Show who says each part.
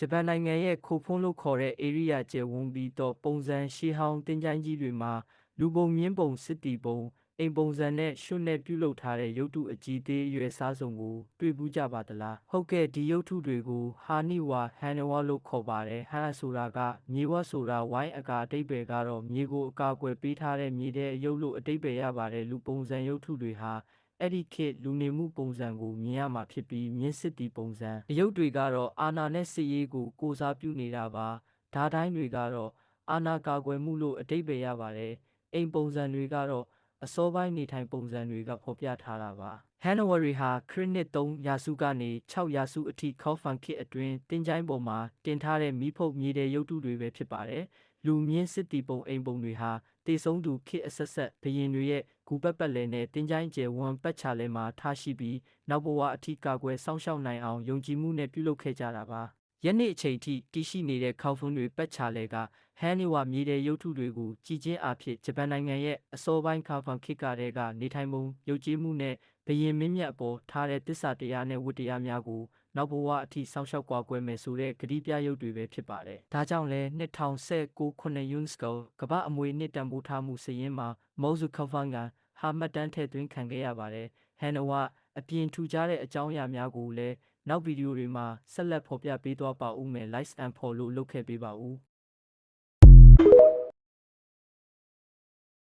Speaker 1: ဂျပန်နိုင်ငံရဲ့ခိုဖုံးလို့ခေါ်တဲ့ area ကျယ်ဝန်းပြီးတော့ပုံစံရှေးဟောင်းတင်ကြိုင်းကြီးတွေမှာလူပုံမြင်းပုံစစ်တီပုံအိမ်ပုံစံနဲ့ရွှတ်နဲ့ပြုလုပ်ထားတဲ့ရုပ်တုအကြီးသေးအရွယ်စားစုံကိုတွေ့ဘူးကြပါသလားဟုတ်ကဲ့ဒီရုပ်တုတွေကိုဟာနိဝါဟန်နဝါလို့ခေါ်ပါတယ်ဟန်ဆိုတာကမြေဝဆိုတာဝိုင်းအကာအတိတ်ပဲကတော့မြေကိုအကာအကွယ်ပေးထားတဲ့မြေတဲ့ရုပ်လို့အတိတ်ပဲရပါတယ်လူပုံစံရုပ်တုတွေဟာအဲ့ဒီခေတ်လူနေမှုပုံစံကိုမြင်ရမှာဖြစ်ပြီးမြင်းစစ်တီပုံစံအယုတ်တွေကတော့အာနာနဲ့စစ်ရေးကိုကိုစားပြုနေတာပါဓာတ်တိုင်းတွေကတော့အာနာကာကွယ်မှုလို့အတိတ်ပဲရပါတယ်အိမ်ပုံစံတွေကတော့အစောပိုင်းနေထိုင်ပုံစံတွေကဖော်ပြထားတာပါဟန်နဝရီဟာခရစ်နှစ်3ရာစုကနေ6ရာစုအထိခေါဖန်ခေတ်အတွင်းတင်ကြိုင်းပေါ်မှာတင်ထားတဲ့မိဖုတ်မြေတဲ့ရုပ်တုတွေပဲဖြစ်ပါတယ်လူမြင့်စစ်တီပုံအိမ်ပုံတွေဟာတေဆုံးသူခေတ်အဆက်ဆက်ဘရင်တွေရဲ့ဂူပတ်ပတ်လည်နဲ့တင်ကြိုင်းကျယ်ဝန်းပတ်ချလဲမှာထားရှိပြီးနောက်ဘဝအထိကာကွယ်စောင့်ရှောက်နိုင်အောင်ယုံကြည်မှုနဲ့ပြုလုပ်ခဲ့ကြတာပါယနေ့အချိန်ထိတည်ရှိနေတဲ့ခေါဖုံးတွေပတ်ချလဲကဟန်နီဝါမြေတဲ့ရုပ်ထုတွေကိုကြည်ချင်းအားဖြင့်ဂျပန်နိုင်ငံရဲ့အစောပိုင်းခေါဖန်ခေတ်ကတည်းကနေထိုင်ပုံယုံကြည်မှုနဲ့ဘရင်မင်းမြတ်အပေါ်ထားတဲ့တစ္ဆာတရားနဲ့ဝတ္တရားများကိုနောက်ဘဝအထိစောင့်ရှောက်ကွာကွယ်မယ်ဆိုတဲ့ဂတိပြရုပ်တွေပဲဖြစ်ပါတယ်။ဒါကြောင့်လဲ2019ခုနှစ် UNESCO ကမ္ဘာအမွေနှစ်တန်ဖိုးထားမှုစာရင်းမှာမောဇူခဖန်ကဟာမှတ်တမ်းထည့်သွင်းခံခဲ့ရပါတယ်။ဟန်နဝါအပြင်ထူကြတဲ့အကြောင်းအရာများကိုလည်းနောက်ဗီဒီယိုတွေမှာဆက်လက်ဖော်ပြပေးသွားပါဦးမယ် Likes and Follow လုပ်ခဲ့ပေးပါဦး